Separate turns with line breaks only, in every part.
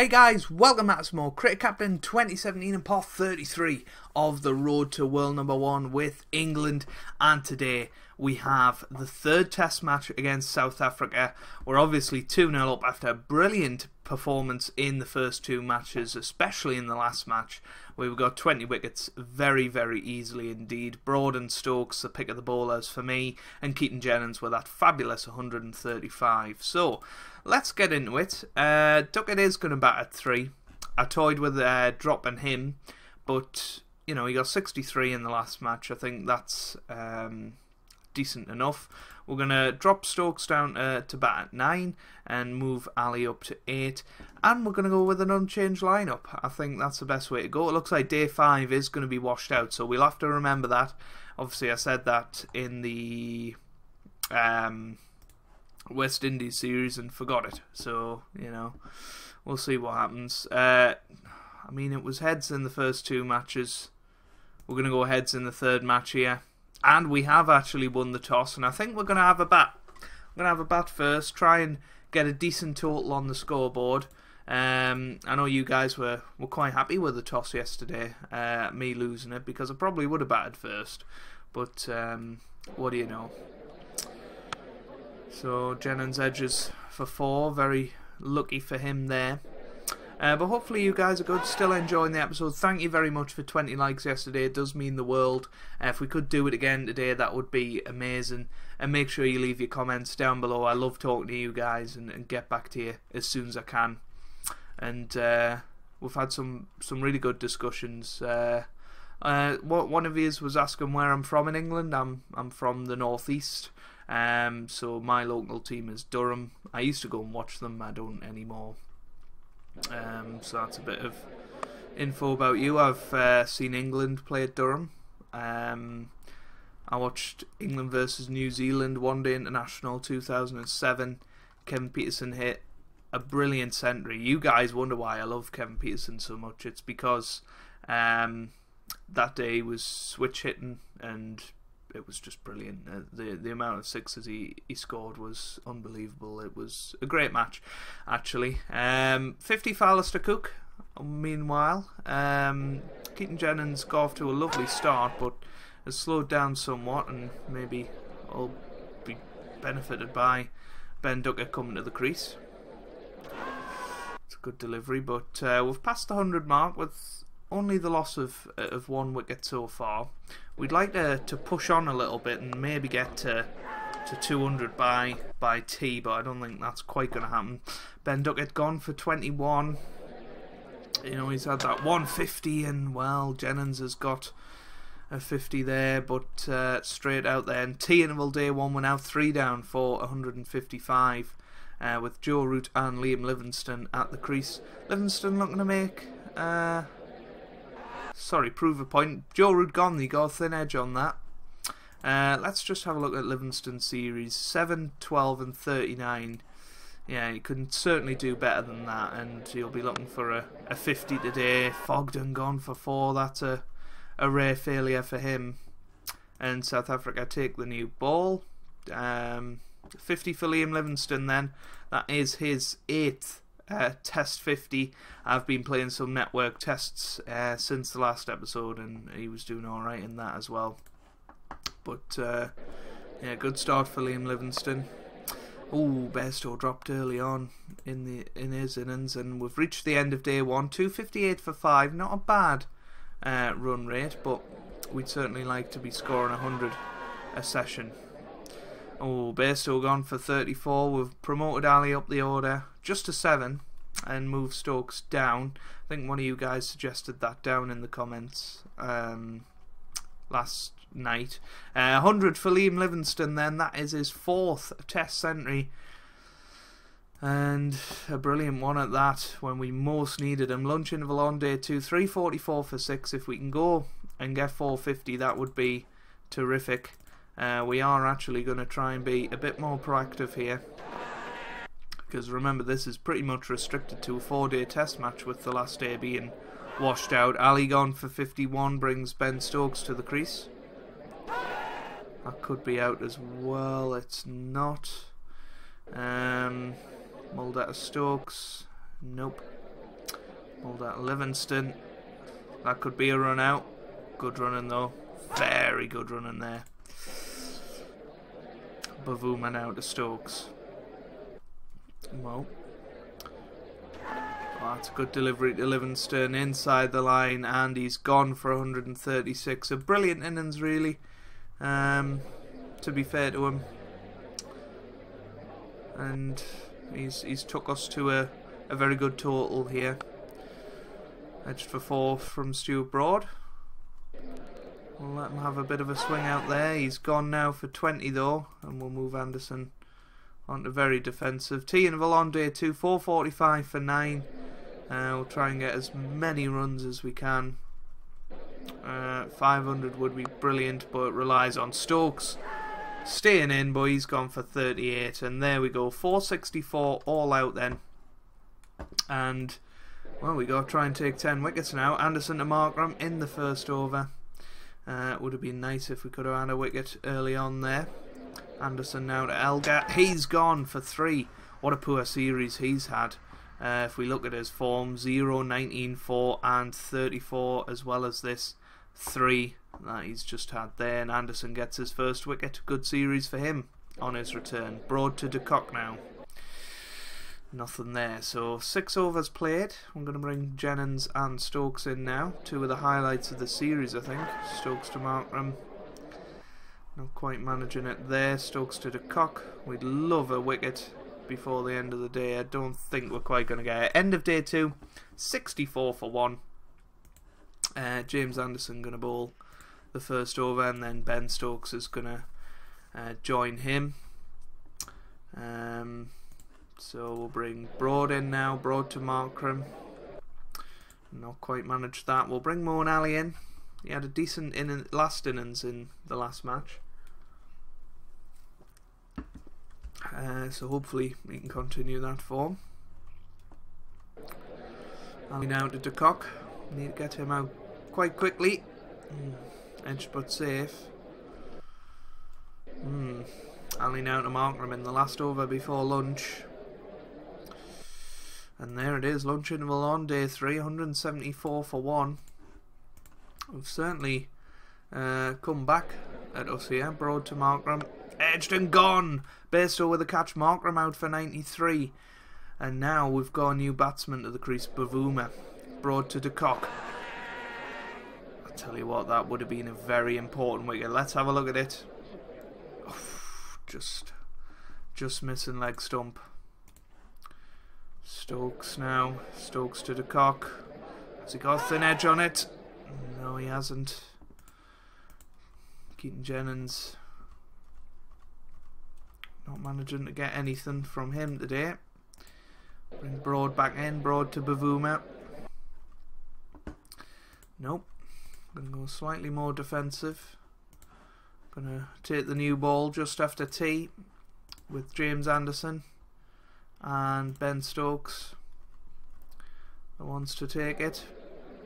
Hey guys, welcome back to some more Cricket Captain 2017 and part 33 of the road to world #1 with England. And today we have the third test match against South Africa. We're obviously 2-0 up after a brilliant performance in the first two matches, especially in the last match where we got 20 wickets very, very easily indeed. Broad and Stokes, the pick of the bowlers for me, and Keaton Jennings with that fabulous 135. So let's get into it. Duckett is going to bat at 3. I toyed with dropping him, but you know, he got 63 in the last match. I think that's decent enough. We're going to drop Stokes down to bat at 9 and move Ali up to 8. And we're going to go with an unchanged lineup. I think that's the best way to go. It looks like day 5 is going to be washed out, so we'll have to remember that. Obviously, I said that in the West Indies series and forgot it. So, you know, we'll see what happens. I mean, it was heads in the first two matches. We're going to go heads in the third match here. And we have actually won the toss, and I think we're going to have a bat. We're going to have a bat first, try and get a decent total on the scoreboard. I know you guys were quite happy with the toss yesterday, me losing it, because I probably would have batted first. But what do you know? So Jennings edges for 4, very lucky for him there. But hopefully you guys are good, still enjoying the episode. Thank you very much for 20 likes yesterday, it does mean the world. If we could do it again today, that would be amazing. And make sure you leave your comments down below. I love talking to you guys and get back to you as soon as I can. And we've had some really good discussions. One of you was asking where I'm from in England. I'm from the northeast. So my local team is Durham. I used to go and watch them, I don't anymore. So that's a bit of info about you. I've seen England play at Durham. I watched England versus New Zealand One Day International 2007. Kevin Pietersen hit a brilliant century. You guys wonder why I love Kevin Pietersen so much. It's because that day he was switch hitting and it was just brilliant. The amount of sixes he scored was unbelievable. It was a great match, actually. 50 for Alistair Cook. Meanwhile, Keaton Jennings got off to a lovely start, but has slowed down somewhat, and maybe will be benefited by Ben Duckett coming to the crease. It's a good delivery, but we've passed the 100 mark with only the loss of 1 wicket so far. We'd like to push on a little bit and maybe get to 200 by tea, but I don't think that's quite going to happen. Ben Duckett gone for 21. You know, he's had that 150, and well, Jennings has got a 50 there, but straight out there. And tea interval day 1, we're now 3 down for 155 with Joe Root and Liam Livingstone at the crease. Livingstone looking to make prove a point. Joe Root gone, he got a thin edge on that. Let's just have a look at Livingstone's series. 7, 12 and 39. Yeah, he can certainly do better than that, and he'll be looking for a 50 today. Fogden gone for 4, that's a rare failure for him. And South Africa take the new ball. 50 for Liam Livingstone then. That is his 8th test 50. I've been playing some network tests since the last episode, and he was doing alright in that as well. But yeah, good start for Liam Livingstone. Oh, Bairstow dropped early on in his innings, and we've reached the end of day 1. 258 for 5, not a bad run rate, but we'd certainly like to be scoring 100 a session. Oh, Bairstow gone for 34. We've promoted Ali up the order just to 7 and moved Stokes down. I think one of you guys suggested that down in the comments last night. 100 for Liam Livingstone then. That is his 4th test century, and a brilliant one at that when we most needed him. Lunch interval on day 2, 344 for 6. If we can go and get 450, that would be terrific. We are actually going to try and be a bit more proactive here, because remember, this is pretty much restricted to a 4-day test match, with the last day being washed out. Ali gone for 51 brings Ben Stokes to the crease. That could be out as well. It's not. Mulder Stokes. Nope. Mulder, Livingston. That could be a run out. Good running though. Very good running there. Bavuma now to Stokes. Well, that's a good delivery to Livingston inside the line, and he's gone for 136. A brilliant innings, really. To be fair to him, and he's took us to a very good total here. Edged for 4 from Stuart Broad. We'll let him have a bit of a swing out there. He's gone now for 20 though, and we'll move Anderson onto very defensive. T interval on day 2, 4:45 for 9. We'll try and get as many runs as we can. 500 would be brilliant, but it relies on Stokes staying in, but he's gone for 38, and there we go, 464 all out then. And well, we got to try and take 10 wickets now. Anderson to Markram in the first over. It would have been nice if we could have had a wicket early on there. Anderson now to Elgar. He's gone for 3. What a poor series he's had. If we look at his form, 0, 19, 4 and 34, as well as this 3 that he's just had there. And Anderson gets his first wicket. Good series for him on his return. Broad to de Kock now. Nothing there. So 6 overs played. I'm going to bring Jennings and Stokes in now. 2 of the highlights of the series, I think. Stokes to Markram. Not quite managing it there. Stokes to de Kock. We'd love a wicket before the end of the day. I don't think we're quite going to get it. End of day 2. 64 for 1. James Anderson going to bowl the first over, and then Ben Stokes is going to join him. So we'll bring Broad in now. Broad to Markram. Not quite managed that. We'll bring Moeen Ali in. He had a decent last innings in the last match. So hopefully we can continue that form. Ali now to de Kock. Need to get him out quite quickly. Edged but safe. Ali now to Markram in the last over before lunch. And there it is, lunch interval on day 3, 174 for 1. We've certainly come back at us here. Broad to Markram. Edged and gone! Bairstow with a catch. Markram out for 93. And now we've got a new batsman to the crease, Bavuma. Broad to de Kock. I tell you what, that would have been a very important wicket. Let's have a look at it. Just missing leg stump. Stokes now. Stokes to de Kock. Has he got a thin edge on it? No, he hasn't. Keaton Jennings not managing to get anything from him today. Bring Broad back in. Broad to Bavuma. Nope. Going to go slightly more defensive. Going to take the new ball just after tea with James Anderson and Ben Stokes. The ones to take it.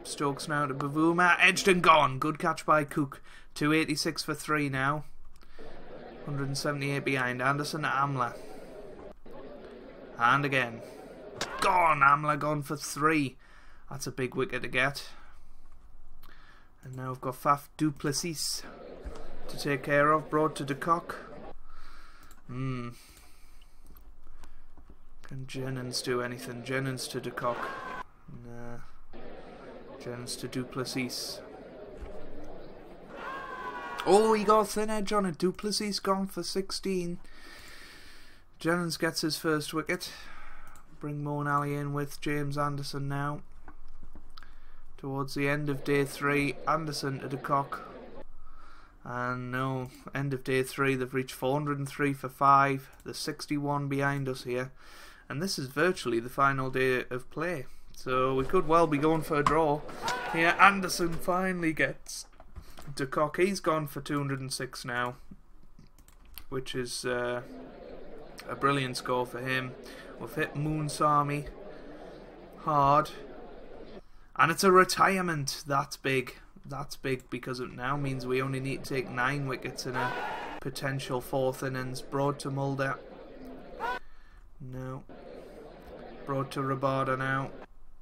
Stokes now to Bavuma. Edged and gone. Good catch by Cook. 286 for 3 now. 178 behind. Anderson to Amla. And again. Gone. Amla gone for 3. That's a big wicket to get. And now we've got Faf du Plessis to take care of. Broad to de Kock. Can Jennings do anything? Jennings to de Kock. Nah. Jennings to du Plessis. Oh, he got a thin edge on it. Du Plessis gone for 16. Jennings gets his first wicket. Bring Moeen Ali in with James Anderson now. Towards the end of day 3, Anderson to de Kock. And no, end of day 3, they've reached 403 for 5. There's 61 behind us here. And this is virtually the final day of play. So we could well be going for a draw. Here, Anderson finally gets de Kock. He's gone for 206 now, which is a brilliant score for him. We've hit Moonsami hard. And it's a retirement. That's big. That's big because it now means we only need to take 9 wickets in a potential 4th innings. Broad to Mulder. No. Broad to Rabada now.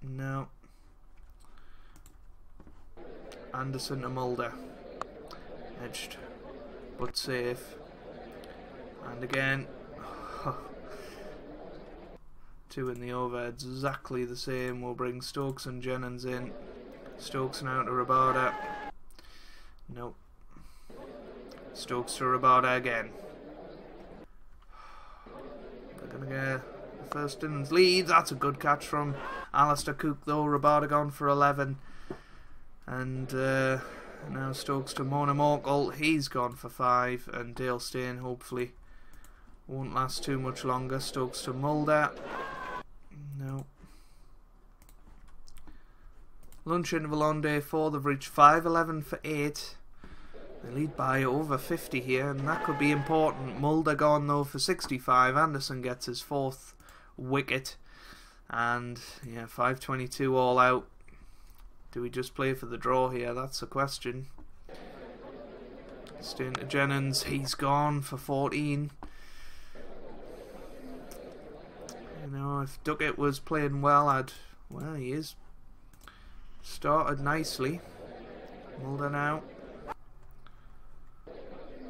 No. Anderson to Mulder. Edged, but safe. And again. Two in the over, exactly the same. We'll bring Stokes and Jennings in. Stokes now to Rabada. Nope. Stokes to Rabada again. They're going to get the first innings lead. That's a good catch from Alistair Cook though. Rabada gone for 11. And now Stokes to Mona Morkel. He's gone for 5. And Dale Steyn hopefully won't last too much longer. Stokes to Mulder. No. Lunch interval on day 4. They've reached 5-11 for 8. They lead by over 50 here, and that could be important. Mulder gone though for 65. Anderson gets his 4th wicket. And yeah, 5:22 all out. Do we just play for the draw here? That's the question. Steyn to Jennings. He's gone for 14. You know, if Duckett was playing well, well, he is. Started nicely. Mulder now.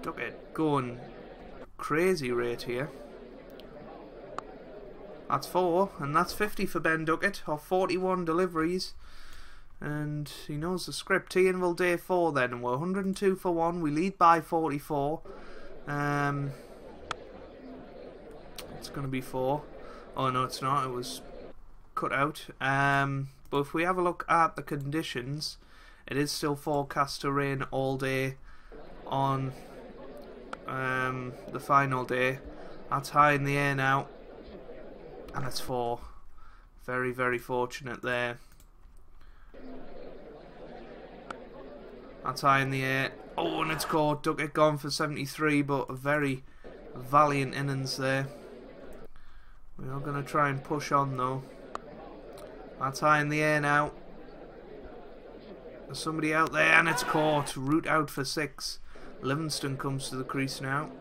Duckett going crazy rate here. That's 4, and that's 50 for Ben Duckett, or 41 deliveries. And he knows the script. T-Interval day 4 then, and we're 102 for 1. We lead by 44. It's going to be 4. Oh no, it's not. It was cut out. But if we have a look at the conditions, it is still forecast to rain all day on the final day. That's high in the air now, and it's 4. Very, very fortunate there. That's high in the air. Oh, and it's caught. Duckett gone for 73, but a very valiant innings there. We are going to try and push on though. That's high in the air now. There's somebody out there, and it's caught. Root out for 6. Livingston comes to the crease now.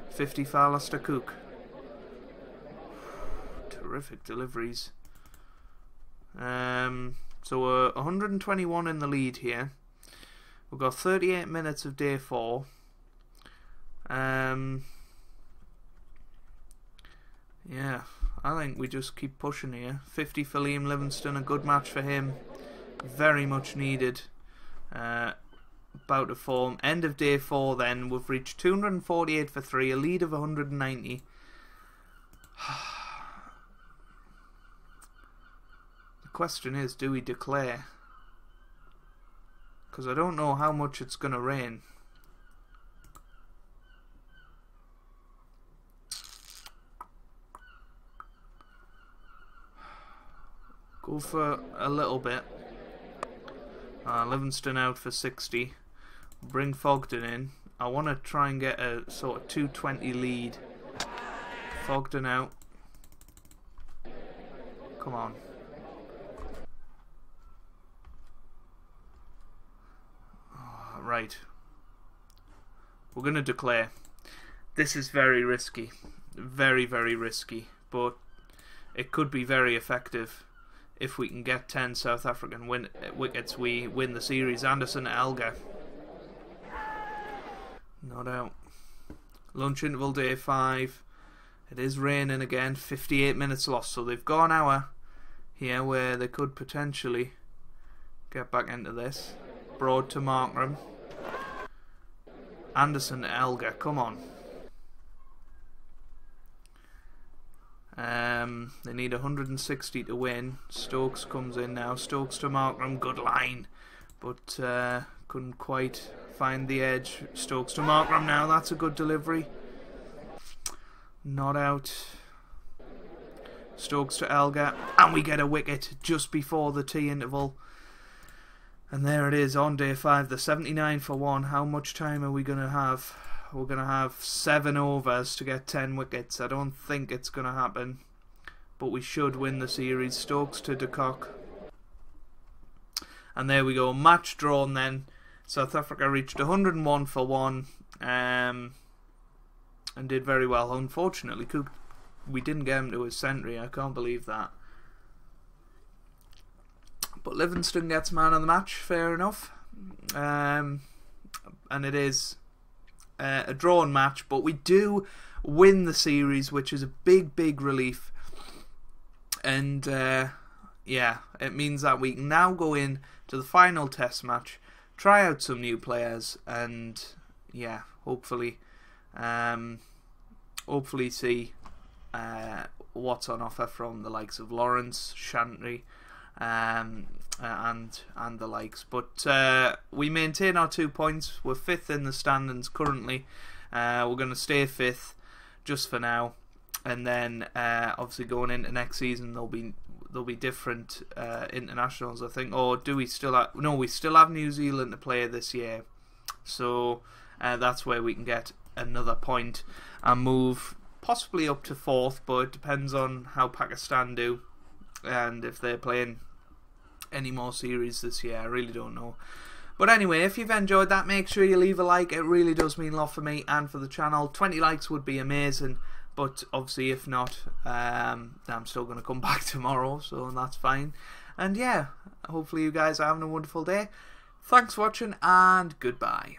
50 for Alistair Cook. Terrific deliveries. So we're 121 in the lead here. We've got 38 minutes of day 4. Yeah, I think we just keep pushing here. 50 for Liam Livingston, a good match for him. Very much needed. Bout to form. End of day 4 then. We've reached 248 for 3, a lead of 190. The question is, do we declare? Because I don't know how much it's going to rain. Go for a little bit. Livingston out for 60. Bring Fogden in. I want to try and get a sort of 220 lead. Fogden out. Come on. Right. We're going to declare. This is very risky. Very, very risky. But it could be very effective. If we can get 10 South African wickets, we win the series. Anderson Elgar. Not out. Lunch interval day 5. It is raining again. 58 minutes lost. So they've got an hour here where they could potentially get back into this. Broad to Markram. Anderson Elgar. Come on. They need 160 to win. Stokes comes in now. Stokes to Markram. Good line. But couldn't quite find the edge. Stokes to Markram now. That's a good delivery. Not out. Stokes to Elgar. And we get a wicket just before the tea interval. And there it is on day 5. The 79 for 1. How much time are we going to have? We're going to have 7 overs to get 10 wickets. I don't think it's going to happen. But we should win the series. Stokes to De Kock. And there we go. Match drawn then. South Africa reached 101 for 1. And did very well. Unfortunately, we didn't get him to his century. I can't believe that. But Livingston gets man of the match, fair enough. And it is a drawn match, but we do win the series, which is a big relief. And yeah, it means that we can now go in to the final test match, try out some new players, and yeah, hopefully see what's on offer from the likes of Lawrence, Shantry, and the likes. But we maintain our 2 points. We're 5th in the standings currently. We're going to stay 5th just for now, and then obviously going into next season there'll be different internationals, I think. Or do we still have... No, we still have New Zealand to play this year, so that's where we can get another point and move possibly up to 4th, but it depends on how Pakistan do and if they're playing any more series this year. I really don't know. But anyway, if you've enjoyed that, make sure you leave a like. It really does mean a lot for me and for the channel. 20 likes would be amazing, but obviously if not, I'm still going to come back tomorrow, so that's fine. And yeah, hopefully you guys are having a wonderful day. Thanks for watching, and goodbye.